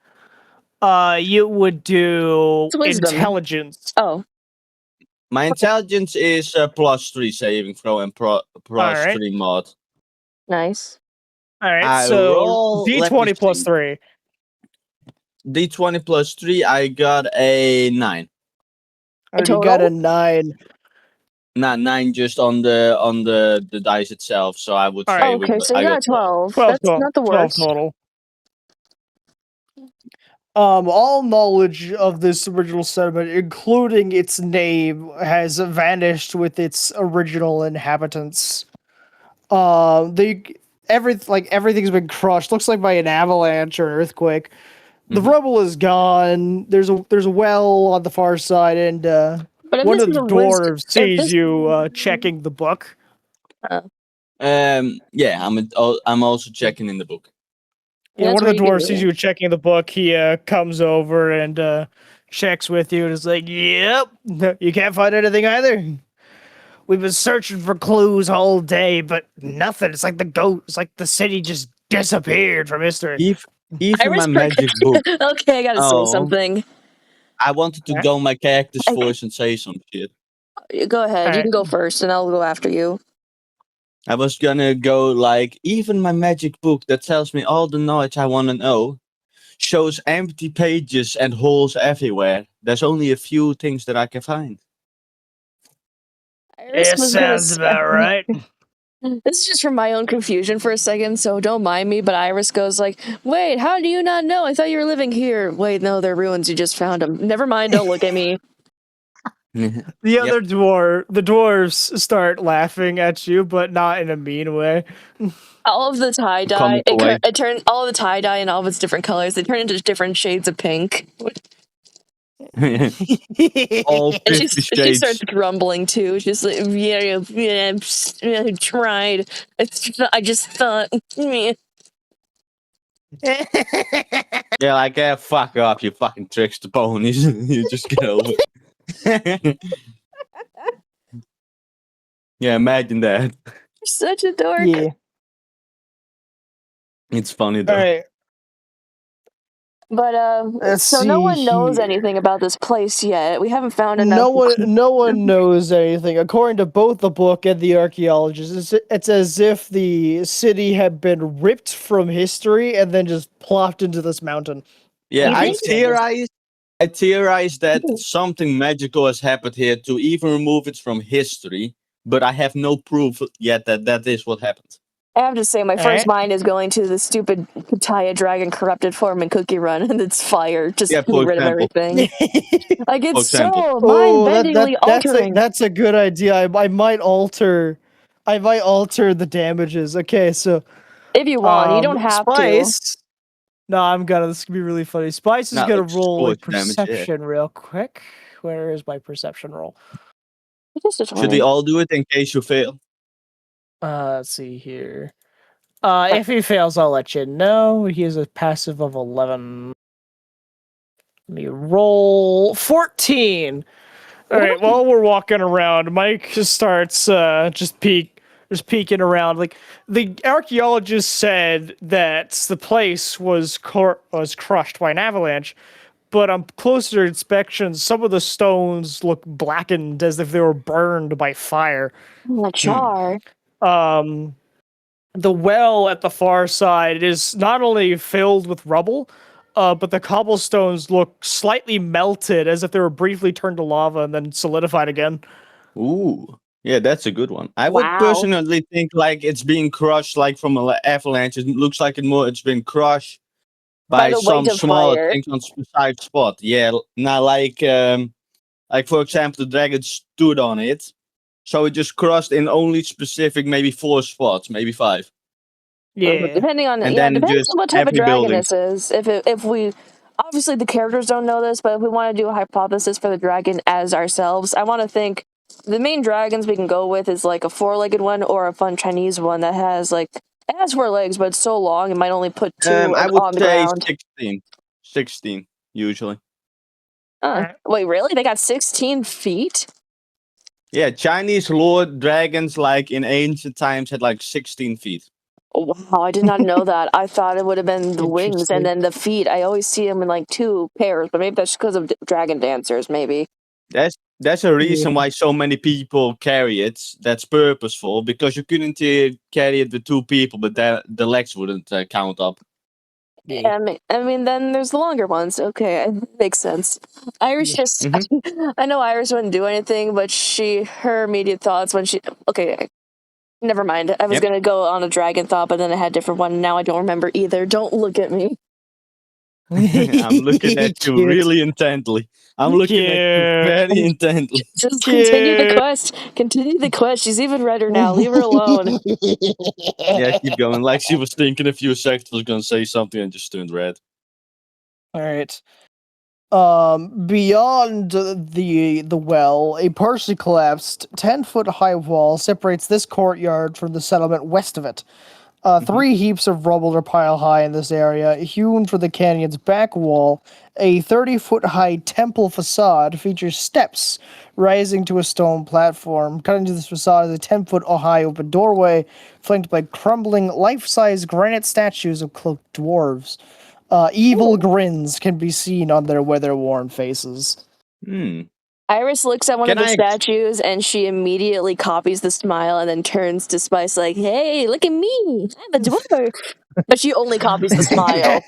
You would do It's wisdom. intelligence. Oh, My intelligence is +3 saving throw and Alright. +3 mod. nice. All right. I So roll- let me D20 plus see. 3. D20 +3. I got a 9. Alright, you got total? a 9. Nah, 9 just on the dice itself. So I would Alright. say Oh, okay, so I you got got a 12. 12, That's not the 12 worst. total. All knowledge of this original settlement, including its name, has vanished with its original inhabitants. Everything's been crushed. Looks like by an avalanche or an earthquake. The Mhm. rubble is gone. There's a well on the far side, and But if one this of is the a wisdom, dwarves sees you checking the book. Yeah, I'm also checking in the book. Yeah, That's one of the what you dwarves do. sees you checking the book. He comes over and checks with you and is like, "Yep, you can't find anything either. We've been searching for clues all day, but nothing. It's like the city just disappeared from history." Even my Iris magic book. Okay, I gotta say Oh. something. I wanted to Alright. go my character's Okay. voice and say some shit. Go ahead. You Alright. can go first, and I'll go after you. I was gonna go like, even my magic book that tells me all the knowledge I want to know shows empty pages and holes everywhere. There's only a few things that I can find. Iris was gonna sounds say- about right. This is just from my own confusion for a second, so don't mind me. But Iris goes like, "Wait, how do you not know? I thought you were living here. Wait, no, they're ruins. You just found them. Never mind. Don't look at me." The other dwarves start laughing at you, but not in a mean way. All of the tie dye, Comical way. it turned all of the tie dye and all of its different colors. They turn into different shades of pink. All And 50 she shades. starts grumbling too. She's like, yeah, I tried. I just thought, meh." Yeah, like, fuck up, you fucking trickster ponies. You just get over it. Yeah, imagine that. You're such a dork. Yeah. It's funny though. All right. But Let's so no one see knows here. anything about this place yet. We haven't found enough. No one knows anything. According to both the book and the archaeologists, it's as if the city had been ripped from history and then just plopped into this mountain. Yeah, You I think- theorize that something magical has happened here to even remove it from history, but I have no proof yet that is what happened. I have to say, my first Alright. mind is going to the stupid Kataya dragon corrupted form and Cookie Run, and it's fire. Just Yeah, get for rid of example. everything. Like, For it's so example. mind-bendingly altering. that's a good idea. I might alter the damages. Okay, so If you want, you don't have to. Spice. No, I'm gonna. This is gonna be really funny. Spice is No, gonna it's roll a scorch damage, yeah. perception real quick. Where is my perception roll? Just a Should we 20. all do it in case you fail? Let's see here. If he fails, I'll let you know. He has a passive of 11. Let me roll 14. All right. While we're walking around, Mike just starts just just peeking around. Like the archaeologist said that the place was crushed by an avalanche, but on closer inspection, some of the stones look blackened as if they were burned by fire. The char. The well at the far side is not only filled with rubble, but the cobblestones look slightly melted, as if they were briefly turned to lava and then solidified again. Ooh. Yeah, that's a good one. I would Wow. personally think like it's being crushed like from an avalanche. It looks like it's been crushed By by the some weight of smaller fire. things on specific spot. Yeah, not like for example the dragon stood on it. So it just crushed in only specific maybe 4 spots, maybe 5. Yeah. Depending on And then depends just on what type of every dragon building. this is. If we obviously the characters don't know this, but if we want to do a hypothesis for the dragon as ourselves, I want to think the main dragons we can go with is like a 4-legged one or a fun Chinese one that has like it has 4 legs, but it's so long it might only put 2 I would on the say ground. 16 usually. Wait, really? They got 16 feet? Yeah, Chinese lord dragons like in ancient times had like 16 feet. Oh, wow, I did not know that. I thought it would have been the wings and Interesting. then the feet. I always see them in like 2 pairs, but maybe that's because of dragon dancers, maybe. That's a reason why so many people carry it. That's purposeful because you couldn't carry it with 2 people, but the legs wouldn't count up. Yeah, I mean, then there's the longer ones. Okay, makes sense. Iris just, I know Iris wouldn't do anything, but her immediate thoughts when okay, never mind. I was Yep. gonna go on a dragon thought, but then I had a different one. Now I don't remember either. Don't look at me. I'm looking at you Cute. really intently. I'm looking at you very intently. Just continue the quest. Continue the quest. She's even redder now. Leave her alone. Yeah, keep going. Like she was thinking a few seconds was gonna say something and just turned red. All right. Beyond the well, a partially collapsed 10-foot high wall separates this courtyard from the settlement west of it. 3 heaps of rubble are piled high in this area. Hewn from the canyon's back wall, a 30-foot high temple facade features steps rising to a stone platform. Cut into this facade is a 10-foot high open doorway, flanked by crumbling life-size granite statues of cloaked dwarves. Evil grins can be seen on their weather-worn faces. Iris looks at one Can of the I- statues and she immediately copies the smile and then turns to Spice like, "Hey, look at me! I'm a dwarf." But she only copies the smile.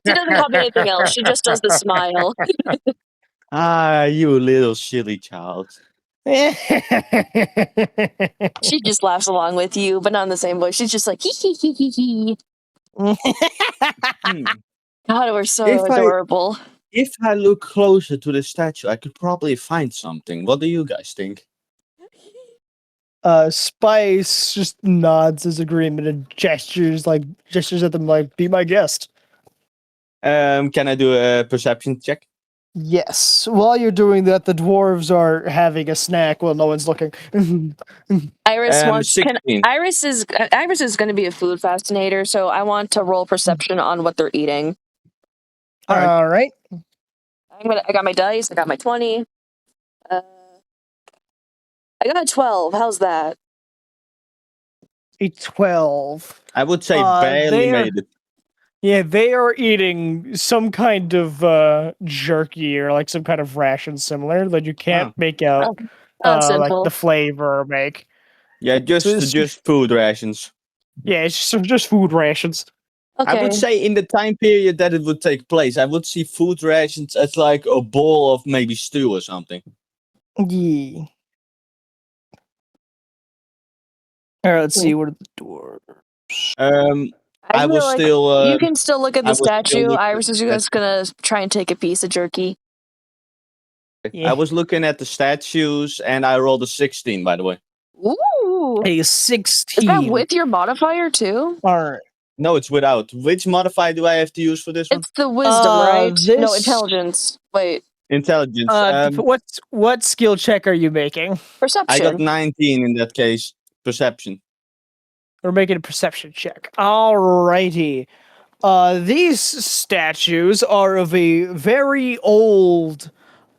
She doesn't copy anything else. She just does the smile. Ah, you little silly child. She just laughs along with you, but not in the same voice. She's just like, hee hee hee hee hee. God, we're so If I- adorable. If I look closer to the statue, I could probably find something. What do you guys think? Spice just nods his agreement and gestures at them like, "Be my guest." Can I do a perception check? Yes. While you're doing that, the dwarves are having a snack while no one's looking. Iris wants. 16. Iris is going to be a food fascinator, so I want to roll perception on what they're eating. All right. I got my dice. I got my 20. I got a 12. How's that? A 12. I would say barely they're- made it. Yeah, they are eating some kind of jerky or like some kind of ration similar that you can't make out like simple. the flavor or make. Yeah, just food rations. Yeah, it's just food rations. Okay. I would say in the time period that it would take place, I would see food rations as like a bowl of maybe stew or something. Yeah. All right, let's see. What are the dwarves? I feel was like still. you can still look at I the was still statue. looking Iris is at- just gonna try and take a piece of jerky. Yeah. I was looking at the statues and I rolled a 16, by the way. Ooh, A is 16. that with your modifier too? All right. No, it's without. Which modifier do I have to use for this one? It's the wisdom, right? No, this- intelligence. Wait, Intelligence. What skill check are you making? perception. I got 19 in that case. Perception. We're making a perception check. Alrighty. These statues are of a very old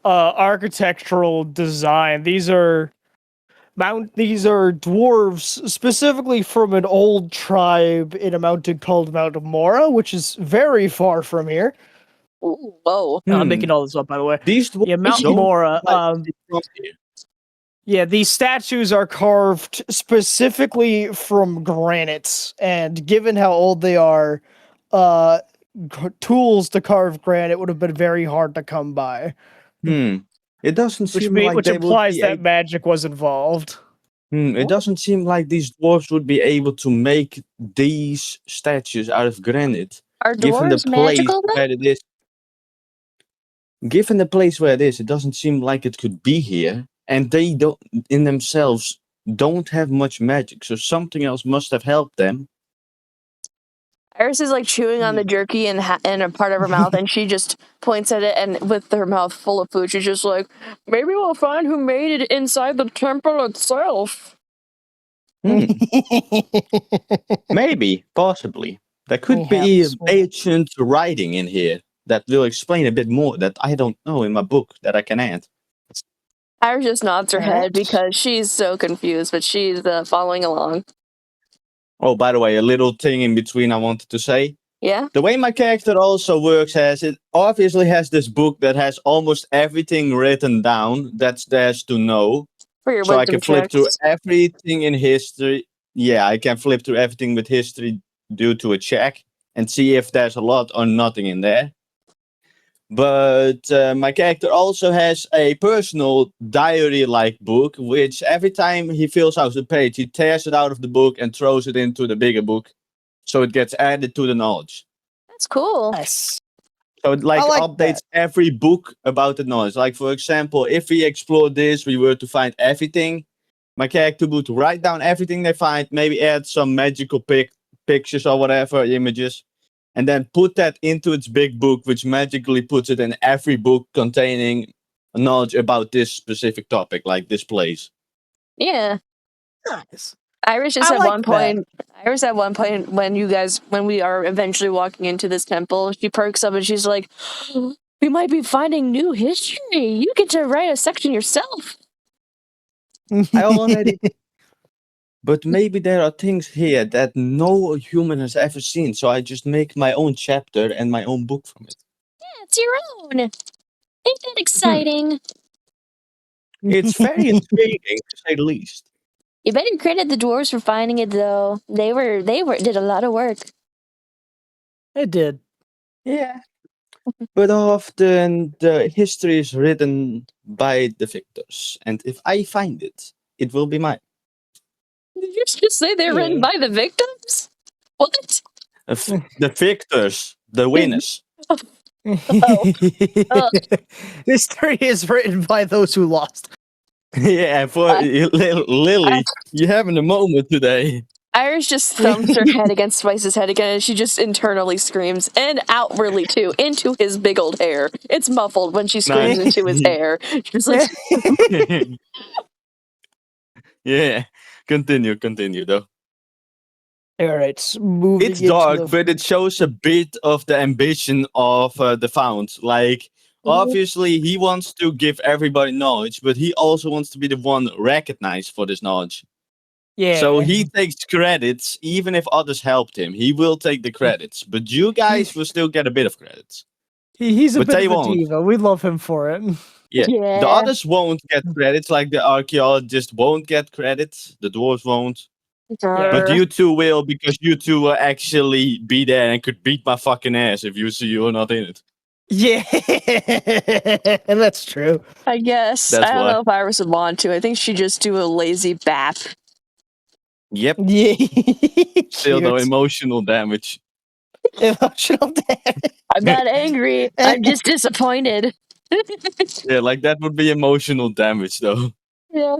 architectural design. These are These are dwarves, specifically from an old tribe in a mountain called Mount Mora, which is very far from here. Ooh, whoa. I'm making all this up, by the way. These Yeah, Mount don't Mora. like to be from here. Yeah, these statues are carved specifically from granite, and given how old they are, tools to carve granite would have been very hard to come by. It doesn't seem like Which they would implies be that magic was involved. It doesn't seem like these dwarves would be able to make these statues out of granite. Are Given the dwarves place magical then? where it is. Given the place where it is, it doesn't seem like it could be here. And they don't, in themselves, don't have much magic. So something else must have helped them. Iris is like chewing on the jerky in a part of her mouth, and she just points at it, and with her mouth full of food, she's just like, maybe we'll find who made it inside the temple itself. Maybe, possibly. There could We have be this one. ancient writing in here that will explain a bit more that I don't know in my book that I can add. Iris just nods her head Alright. because she's so confused, but she's following along. Oh, by the way, a little thing in between I wanted to say. Yeah? The way my character also works has it obviously has this book that has almost everything written down that's theirs to know. For your So I wisdom can flip checks. through everything in history. Yeah, I can flip through everything with history due to a check and see if there's a lot or nothing in there. But my character also has a personal diary-like book, which every time he fills out the page, he tears it out of the book and throws it into the bigger book. So it gets added to the knowledge. That's cool. Nice. So it like like updates every book about the knowledge. Like for example, if we explore this, we were to find everything. My character would write down everything they find, maybe add some magical pictures or whatever, images, and then put that into its big book, which magically puts it in every book containing knowledge about this specific topic, like this place. Yeah. Nice. Iris just I at like one point. Iris at one point when we are eventually walking into this temple, she perks up and she's like, "We might be finding new history. You get to write a section yourself." I already. But maybe there are things here that no human has ever seen, so I just make my own chapter and my own book from it. Yeah, it's your own. Ain't that exciting? It's very intriguing, to say the least. You better credit the dwarves for finding it, though. They did a lot of work. It did. Yeah. But often the history is written by the victors, and if I find it, it will be mine. Did you just say they're written by the victims? What? The victors, the winners. History is written by those who lost. Yeah, for Lily, you're having a moment today. Iris just thumps her head against Spice's head again, and she just internally screams, and outwardly too, into his big old hair. It's muffled when she screams into his hair. She's like, yeah, continue though. Alright, moving It's into dark, the- but it shows a bit of the ambition of the Found. Like, obviously, he wants to give everybody knowledge, but he also wants to be the one recognized for this knowledge. Yeah. So he takes credits, even if others helped him. He will take the credits, but you guys will still get a bit of credits. He's a but bit they of a won't. diva. We love him for it. Yeah. Yeah. The others won't get credits, like the archaeologist won't get credits. The dwarves won't. But you two will, because you two will actually be there and could beat my fucking ass if you see you're not in it. Yeah, and that's true. I guess. That's I don't why. know if Iris would want to. I think she'd just do a lazy bap. Yep. Yeah. Still no Cute. emotional damage. Emotional damage. I'm not angry. I'm just disappointed. Yeah, like that would be emotional damage though. Yeah.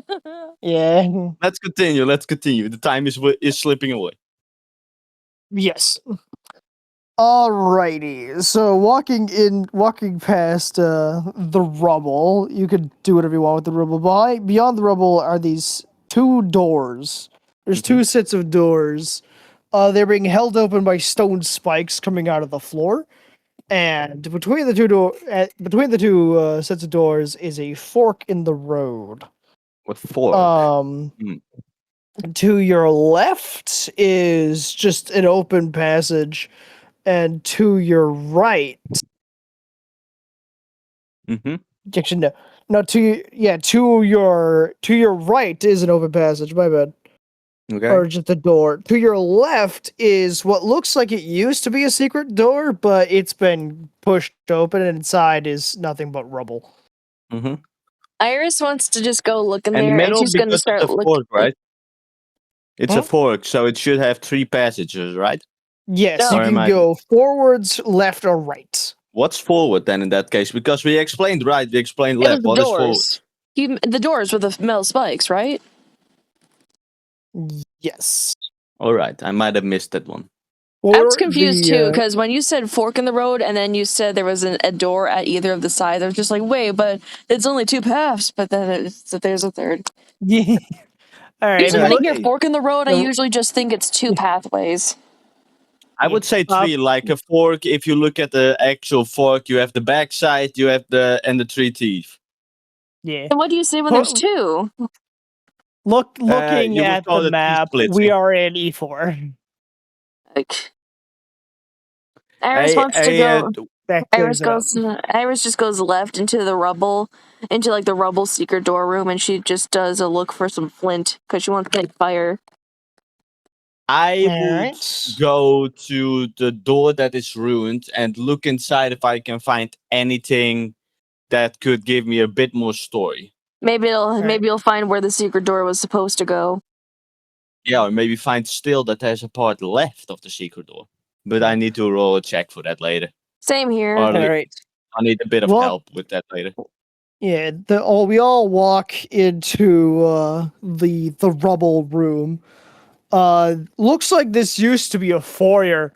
Yeah. Let's continue. The time is slipping away. Yes. Alrighty. So walking past the rubble, you could do whatever you want with the rubble. Beyond the rubble are these two doors. There's two sets of doors. They're being held open by stone spikes coming out of the floor. And between the two sets of doors is a fork in the road. With fork. To your left is just an open passage, and to your right, actually no, to your right is an open passage. My bad. Okay. Or just a door. To your left is what looks like it used to be a secret door, but it's been pushed open, and inside is nothing but rubble. Iris wants to just go look in And the there, and middle, she's going to because start it's a looking. fork, right? It's Huh? a fork, so it should have 3 passages, right? Yes, No. you Or am can I- go forwards, left, or right. What's forward then in that case? Because we explained right, we explained It was left. the What is forward? doors. The doors with the metal spikes, right? Yes. All right, I might have missed that one. I was Or confused the, too, because when you said fork in the road and then you said there was a door at either of the sides, I was just like, wait, but it's only 2 paths, but then there's a third. Yeah. All right. Usually when I hear Okay. fork in the road, I No. usually just think it's 2 pathways. I would say Uh, 3, like a fork. If you look at the actual fork, you have the back side, you have the 3 teeth. Yeah. And what do you say when there's 2? Looking you would at call the it map, T-splitting. we are in E4. Like, Iris wants to go. That Iris clears it up. Iris just goes left into the rubble, into like the rubble secret door room, and she just does a look for some flint because she wants to make fire. I would Alright. go to the door that is ruined and look inside if I can find anything that could give me a bit more story. Maybe you'll find where the secret door was supposed to go. Yeah, or maybe find still that there's a part left of the secret door. But I need to roll a check for that later. Same here. Or Alright. I need a bit of Well- help with that later. Yeah, we all walk into the rubble room. Looks like this used to be a foyer,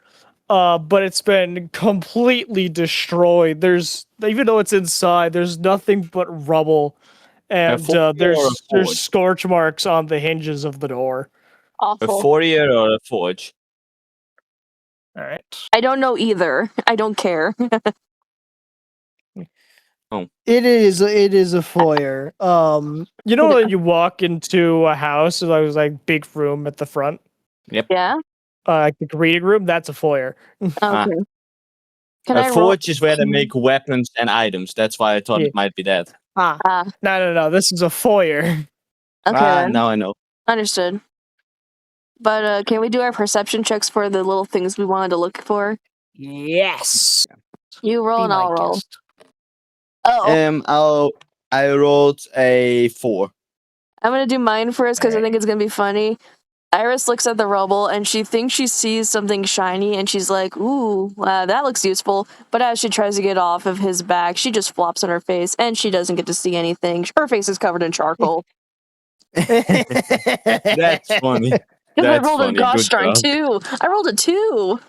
but it's been completely destroyed. There's, even though it's inside, there's nothing but rubble, and foyer or a there's forge? scorch marks on the hinges of the door. A Awful. foyer or a forge? All right. I don't know either. I don't care. It is a foyer. You know when you walk into a house, there's like big room at the front, Yeah. like the reading room. That's a foyer. Okay. Can I A roll? forge is where they make weapons and items. That's why I thought Yeah. it might be that. Ah. No. This is a foyer. Okay. Then. Now I know. Understood. But can we do our perception checks for the little things we wanted to look for? Yes. You roll Be and I'll my roll. guest. Oh, I rolled a 4. I'm gonna do mine first because I Alright. think it's gonna be funny. Iris looks at the rubble and she thinks she sees something shiny and she's like, ooh, that looks useful. But as she tries to get off of his back, she just flops on her face and she doesn't get to see anything. Her face is covered in charcoal. That's funny. Because I That's rolled funny. a gosh Good darn job. 2. I rolled a 2.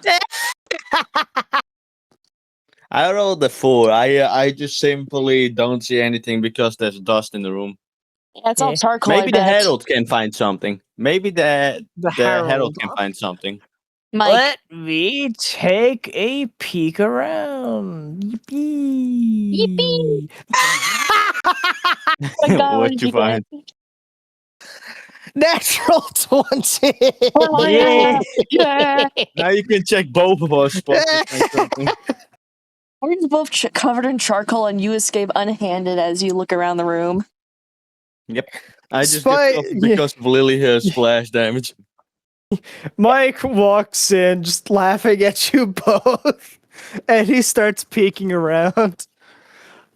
I rolled a 4. I just simply don't see anything because there's dust in the room. Yeah, it's all Yeah. charcoal. Maybe I the bet. herald can find something. Maybe the herald Herald. can find something. Mike, Let me take a peek around. Yippee! my God, What you find? Natural 20. Oh, yeah. Yeah. Now you can check both of our spots to find something. We're just both covered in charcoal and you escape unhanded as you look around the room. Yep. I just Spy- get covered because of Lily hair's splash damage. Mike walks in, just laughing at you both, and he starts peeking around.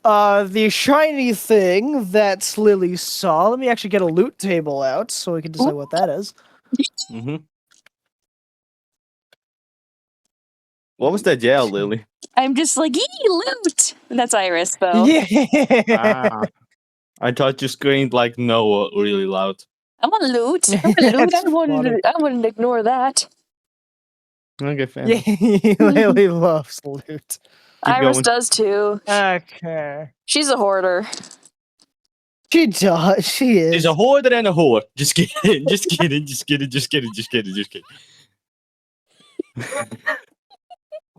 The shiny thing that Lily saw. Let me actually get a loot table out so we can decide what that is. Mm-hmm. What was that yell, Lily? I'm just like, yee, loot! And that's Iris, though. Yeah. I thought you screamed like Noah really loud. I want to loot. I want to loot. That's funny. I wouldn't ignore that. Okay, fair. Yeah, Lily loves loot. Iris going. does too. Okay. She's a hoarder. She does. She is. She's a hoarder and a whore. Just kidding. Just kidding. Just kidding. Just kidding. Just kidding. Just kidding.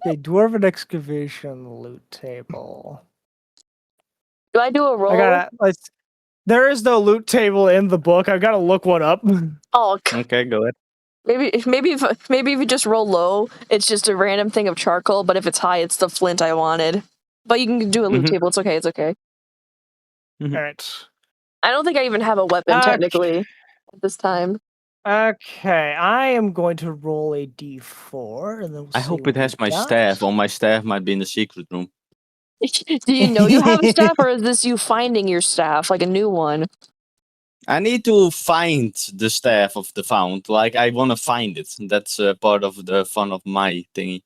Okay, dwarven excavation loot table. Do I do a roll? Let's There is no loot table in the book. I've got to look one up. Oh, Okay, go ahead. maybe if you just roll low, it's just a random thing of charcoal. But if it's high, it's the flint I wanted. But you can do a loot table. It's okay. It's okay. All right. I don't think I even have a weapon technically at this time. Okay, I am going to roll a d4, and then we'll I see hope what it has we my got. staff, or my staff might be in the secret room. Do you know you have a staff, or is this you finding your staff, like a new one? I need to find the staff of the Found. Like, I want to find it. That's part of the fun of my thingy.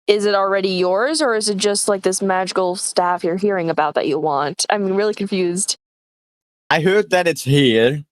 Is it already yours, or is it just like this magical staff you're hearing about that you want? I'm really confused. I heard that it's here,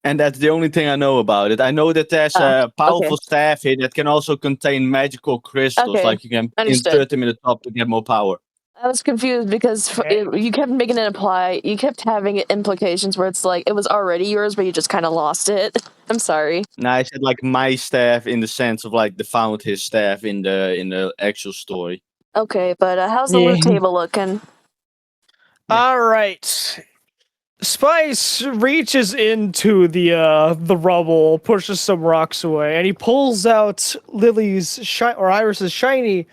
and that's the only thing I know about it. I know that there's a powerful staff here that can also contain magical crystals. Okay, Like, you can understood. in 30 minutes up to get more power. I was confused because you kept making it imply, you kept having implications where it's like it was already yours, but you just kind of lost it. I'm sorry. No, I said like my staff in the sense of like the Found his staff in the actual story. Okay, but how's the loot table looking? All right. Spice reaches into the rubble, pushes some rocks away, and he pulls out Iris's shiny,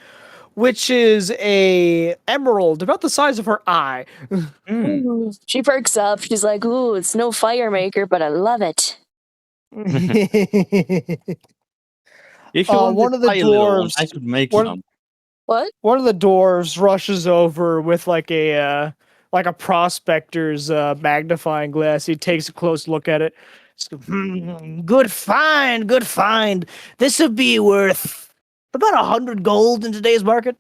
which is a emerald about the size of her eye. Ooh, she perks up. She's like, "Ooh, it's no fire maker, but I love it." If you want one of the to little one, dwarves, I could make some. What? One of the dwarves rushes over with like a prospector's magnifying glass. He takes a close look at it. Good find, good find. This would be worth about 100 gold in today's market.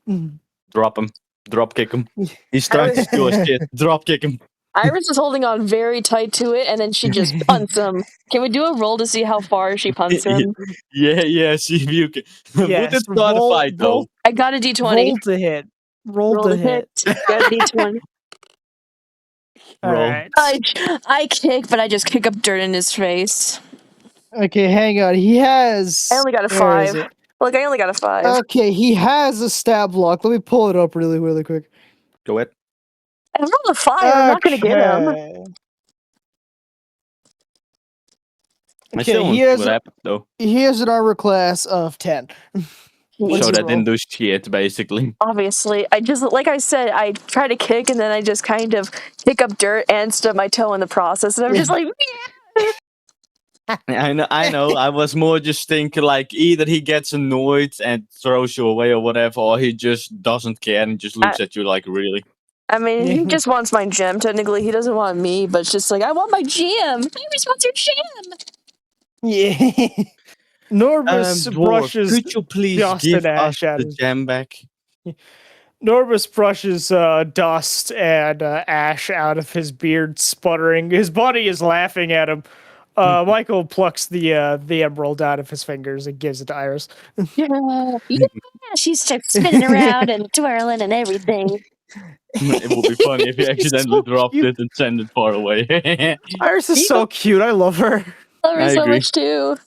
Drop him. Drop kick him. He's trying to do a shit. Drop kick him. Iris is holding on very tight to it, and then she just punts him. Can we do a roll to see how far she punts him? Yeah. See if you can. Yes, Would it start a fight though? I got a D20. Roll to hit. Roll to hit. Got a D20. All right. I kick, but I just kick up dirt in his face. Okay, hang on. He has. I only got a 5. Look, I only got a 5. Okay, he has a stab block. Let me pull it up really quick. Go ahead. I rolled a 5. I'm not going to get him. Okay, he has an armor class of 10. So that didn't do shit, basically. Obviously, I just, like I said, I try to kick, and then I just kind of kick up dirt and stub my toe in the process, and I'm just like, I know. I was more just thinking like either he gets annoyed and throws you away or whatever, or he just doesn't care and just looks at you like, really. I mean, he just wants my gem. Technically, he doesn't want me, but it's just like, I want my gem. Iris wants your gem. Yeah. Norbus brushes. Could you please give us the gem back? Norbus brushes dust and ash out of his beard, sputtering. His buddy is laughing at him. Michael plucks the emerald out of his fingers and gives it to Iris. Yeah, she starts spinning around and twirling and everything. It would be funny if he accidentally dropped it and sent it far away. Iris is so cute. I love her. Love her so much too.